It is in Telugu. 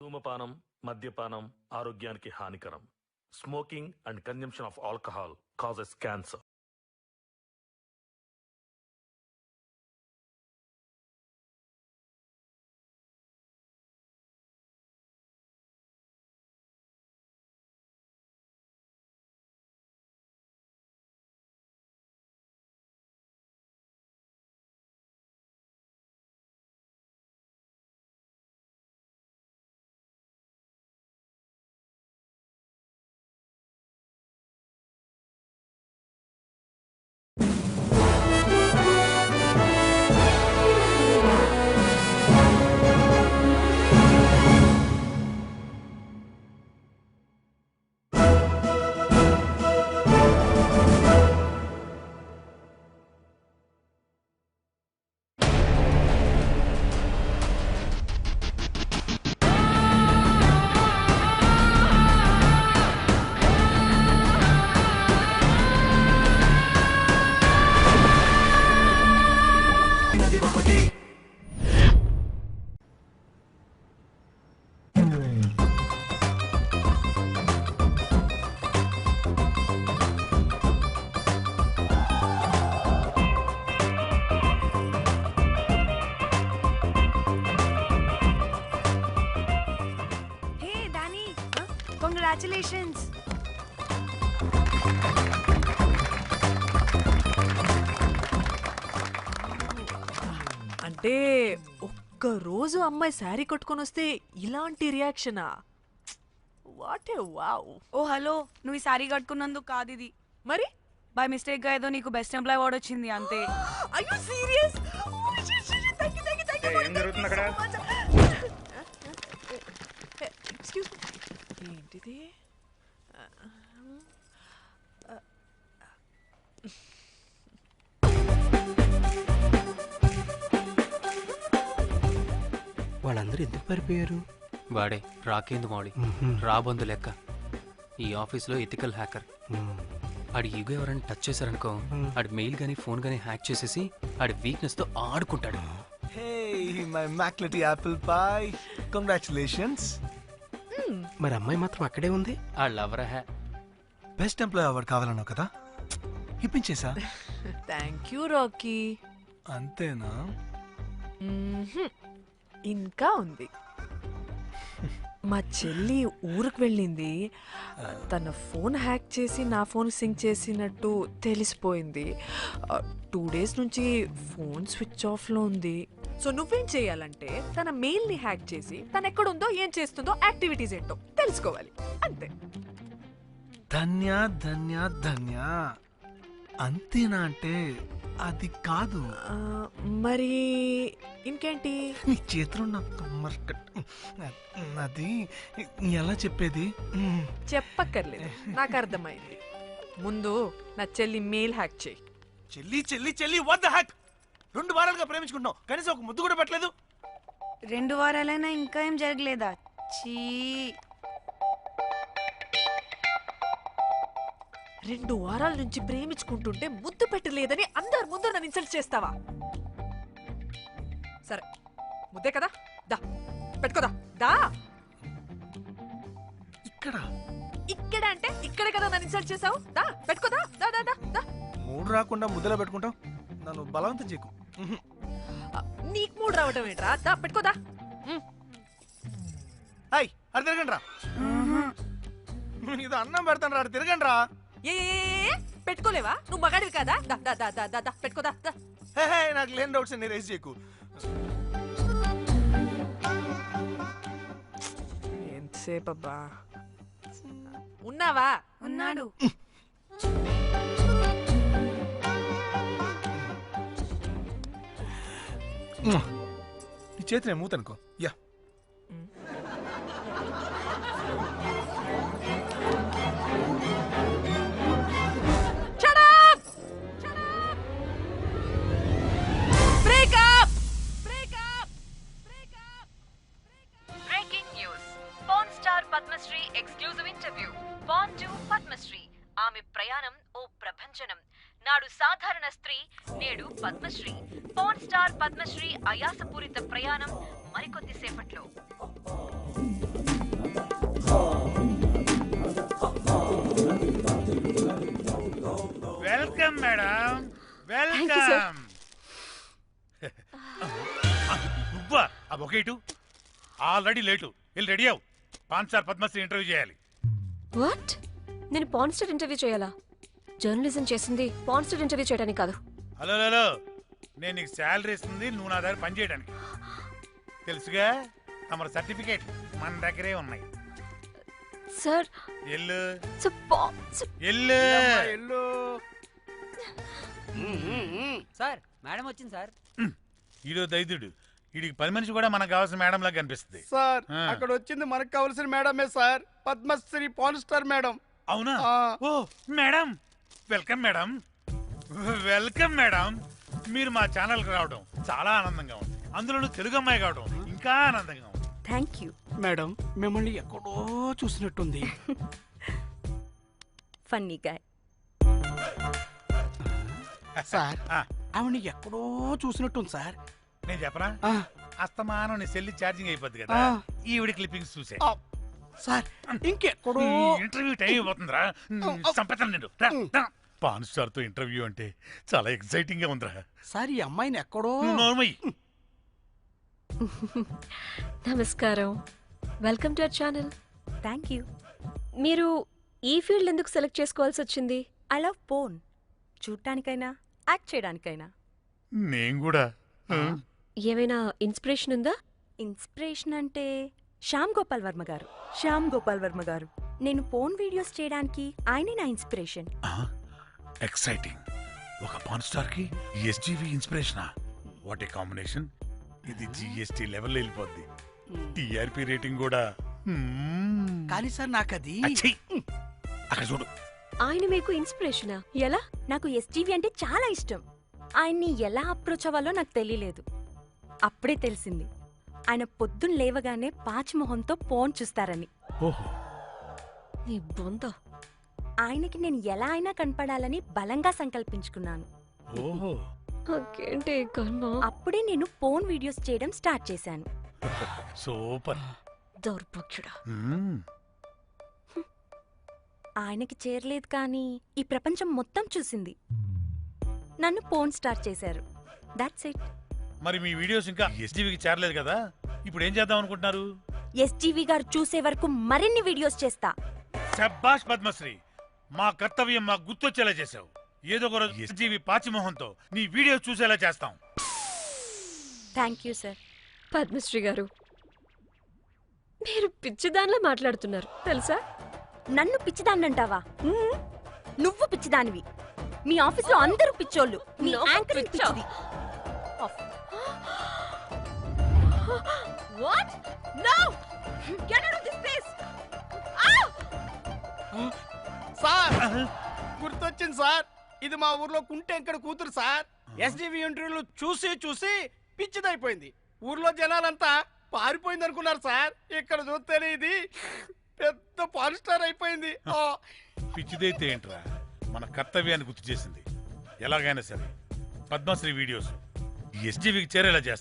ధూమపానం, మద్యపానం ఆరోగ్యానికి హానికరం. Smoking and consumption of alcohol causes cancer. Congratulations. అంటే ఒక్క రోజు అమ్మాయి శారీ కట్టుకొని వస్తే ఇలాంటి రియాక్షనా? What a wow. Oh hello, నువ్వు ఈ సారీ కట్టుకున్నందుకు కాదు ఇది. మరి బై మిస్టేక్ గా ఏదో నీకు బెస్ట్ ఎంప్లాయ్ అవార్డ్ వచ్చింది అంతే. Are you serious? ఏం జరుగుతుంది అక్కడ? ఎక్స్క్యూజ్ మీ, ఏంటిది? వాళ్ళందరూ ఎందుకు పారిపోయారు? వాడే రాకేందు మౌళి, రాబందు లెక్క. ఈ ఆఫీస్లో ఎథికల్ హ్యాకర్. ఆడి ఈగో ఎవరైనా టచ్ చేశారనుకో, ఆడి మెయిల్ గానీ ఫోన్ గానీ హ్యాక్ చేసేసి ఆడి వీక్నెస్ తో ఆడుకుంటాడు. Hey, my McLetty apple pie. Congratulations. మరి అమ్మాయి మాత్రం అక్కడే ఉంది. ఆ లవర్ హ్యా బెస్ట్ ఎంప్లాయ్ అవార్డ్ కావాలన్నావు కదా, ఇప్పించేసా. Thank you Rocky. అంతేనా? ఇంకా ఉంది. మా చెల్లి ఊరికి వెళ్ళింది. తన ఫోన్ హ్యాక్ చేసి నా ఫోన్ సింక్ చేసినట్టు తెలిసిపోయింది. 2 days నుంచి ఫోన్ స్విచ్ ఆఫ్లో ఉంది. సో నువ్వేం చేయాలంటే తన మెయిల్ని హ్యాక్ చేసి తను ఎక్కడుందో ఏం చేస్తుందో యాక్టివిటీస్ ఏంటో తెలుసుకోవాలి, అంతే. ధన్య ధన్య ధన్య. అంతేనా అంటే అది కాదు. మరి ఇంకేంటి? నీ చేతిలో అది ఎలా చెప్పేది? చెప్పక్కర్లేదు, నాకు అర్థమైంది. ముందు నా చెల్లి మెయిల్ హ్యాక్ చేయి. చెల్లి చెల్లి చెల్లి, వాట్ ద హ్యాక్? 2 వారాలుగా ప్రేమించుకుంటున్నావు, కనీసం ఒక ముద్దు కూడా పెట్టలేదు. 2 వారాలైనా ఇంకా ఏం జరగలేదా? చీ. 2 వారాల నుంచి ప్రేమించుకుంటుంటే ముద్దు పెట్టలేదని అందరు ముందు నన్ను ఇన్సల్ట్ చేస్తావా? సరే, ముద్దే కదా, దా పెట్టుకోదా. దా. ఇక్కడ అంటే ఇక్కడే కదా నన్ను ఇన్సల్ట్ చేసావు. దా పెట్టుకోదా. దా దా దా దా. మూడు రాకుండా ముద్దలో పెట్టుకుంటావు, నన్ను బలవంతం చేయకు. నీకు మూడు రావటం ఏంట్రా? దా పెట్టుకోదా. హాయ్, అది తిరగండి రా. ఇది అన్నం పెడతాను రా, తిరగండి రా. ఏ పెట్టుకోలేవా? నువ్వు మగాడివి కదా. దా దా దా దా దా దా పెట్టుకోదా. దా. హే, నాకు లేని డౌట్స్ అన్ని రేస్ చేయకు. ఎంతసేపు అబ్బా? ఉన్నావా? ఉన్నాడు. నీ చేతిని మూతనుకో. Yeah, Padmashri exclusive interview. Born to Padmashri. ఆమె ప్రయాణం ఓ ప్రపంచనం. నాడు సాధారణ స్త్రీ, నేడు పద్మశ్రీ. పాన్ స్టార్ పద్మశ్రీ అయాసపూరిత ప్రయాణం మరికొద్ది సేపట్లో. Welcome madam, Thank you, sir. Welcome. నువ్వా ఆ బొకేటు? Already late. వెళ్ళి రెడీ అవు. పాన్ స్టార్ పద్మశ్రీ ఇంటర్వ్యూ చేయాలి. వాట్? నేను పాన్ స్టార్ ఇంటర్వ్యూ చేయాలా? జర్నలిజం చేసింది పాన్ స్టార్ ఇంటర్వ్యూ చేయడానికి కాదు. హలో హలో, నేను నీకు శాలరీ ఇస్తుంది నువ్వు నా దగ్గర పని చేయడానికి. తెలుసుగా, తమ సర్టిఫికేట్ మన దగ్గరే ఉన్నాయి. సార్ ఎల్లు ఎల్లు ఎల్లు. సార్ మేడం వచ్చింది సార్. ఈడో దైదుడు. వీడికి పని మనిషి కూడా మనకు కావాల్సిన మేడం లాగా కనిపిస్తుంది. సార్ ఆ. అక్కడ వచ్చింది మనకు కావాల్సిన మేడమే sir, Padmashri pan star madam. అవునా? ఆ. Oh madam, welcome madam, welcome madam. మీరు మా ఛానల్కి రావడం చాలా ఆనందంగా ఉంది. అందులోనూ తెలుగు అమ్మాయి కావడం ఇంకా ఆనందంగా ఉంది. Thank you madam. మిమ్మల్ని ఎక్కడో చూసినట్టుంది. Funny guy. సార్ ఆ, ఆవిడ్ని ఎక్కడో చూసినట్టుంది సార్. నేను చెప్పనా? ఆ, అస్తమానం నీ సెల్లి ఛార్జింగ్ అయిపోద్ది కదా, ఆ. ఈవిడ క్లిప్పింగ్స్ చూసే. ఆ, సార్ ఇంకెక్కడో. ఇంటర్వ్యూ టైం అయిపోతుందిరా. సంపేతం నేను. రా, రా. పాన్ స్టార్ తో ఇంటర్వ్యూ అంటే చాలా ఎక్సైటింగ్ గా ఉందిరా. సార్ ఈ అమ్మాయిని ఎక్కడో. నోర్మయ్యి. నమస్కారం, welcome to our channel. Thank you. మీరు ఈ ఫీల్డ్ ఎందుకు సెలెక్ట్ చేసుకోవాల్సి వచ్చింది? I love porn. చూడటానికైనా యాక్ట్ చేయడానికైనా. నేను కూడా. ఏమైనా ఇన్స్పిరేషన్ ఉందా? ఇన్స్పిరేషన్ అంటే శ్యామ్ గోపాల్ వర్మ గారు. శ్యామ్ గోపాల్ వర్మ గారు. నేను పోన్ వీడియోస్ చేయడానికి ఆయనే నా ఇన్స్పిరేషన్. ఎక్సైటింగ్. ఒక పాన్ స్టార్ కి ఎస్జీవి ఇన్స్పిరేషనా? What a combination. ఇది జిఎస్టీ లెవెల్ వెళ్ళిపోద్ది. టిఆర్పి రేటింగ్ కూడా. కానీ సార్ నాకది. అచ్చయ్. అక్కడ చూడు. ఆయన మీకు ఇన్స్పిరేషనా? ఎలా? నాకు ఎస్జీవి అంటే చాలా ఇష్టం. ఆయన్ని ఎలా అప్రోచ్ అవ్వాలో నాకు తెలియలేదు. అప్పుడే తెలిసింది ఆయన పొద్దున్న లేవగానే పాచిమొహంతో పోన్ చూస్తారని. ఓహో. నీ బొంద. ఆయనకి నేను ఎలా అయినా కనపడాలని బలంగా సంకల్పించుకున్నాను. ఓహో. నాకేంటి ఈ కర్మ? అప్పుడే నేను పోన్ వీడియోస్ చేయడం స్టార్ట్ చేశాను. సూపర్. దౌర్భాగ్యుడా. ఆయనకి చేరలేదు కానీ ఈ ప్రపంచం మొత్తం చూసింది. నన్ను పోన్ స్టార్ట్ చేశారు. That's it. మరి మీ వీడియోస్ ఇంకా ఎస్జీవికి చేరలేదు కదా, ఇప్పుడు ఏం చేద్దాం అనుకుంటున్నారు? ఎస్జీవి గారు చూసే వరకు మరిన్ని వీడియోస్ చేస్తా. శబ్బాష్ పద్మశ్రీ, మా కర్తవ్యం మాకు గుర్తొచ్చేలా చేసావు. ఏదో ఒక రోజు ఎస్జీవి పాచిమోహంతో నీ వీడియో చూసేలా చేస్తాం. Thank you sir. పద్మశ్రీ గారు, మీరు పిచ్చిదానిలా మాట్లాడుతున్నారు తెలుసా? నన్ను పిచ్చిదాన్నంటావా? నువ్వు పిచ్చిదానివి. మీ ఆఫీస్ లో అందరూ పిచ్చోళ్ళు. మీ నాకు యాంకరింగ్ పిచ్చా? పిచ్చిది. What? No! Get out of this place! Sir గుర్తొచ్చింది సార్, ఇది మా ఊర్లో కుంటెంకడ కూతురు సార్. ఎస్జీవి ఇంటర్వ్యూలు చూసి చూసి పిచ్చిదైపోయింది. ఊర్లో జనాలంతా పారిపోయింది అనుకున్నారు సార్. ఇక్కడ చూస్తేనే ఇది పెద్ద పాన్ స్టార్ అయిపోయింది. పిచ్చిదైతే ఏంట్రా, మన కర్తవ్యాన్ని గుర్తు చేసింది. ఎలాగైనా సరే పద్మశ్రీ వీడియోస్ ఎస్జీవికి చేరేలా చేస్తాం.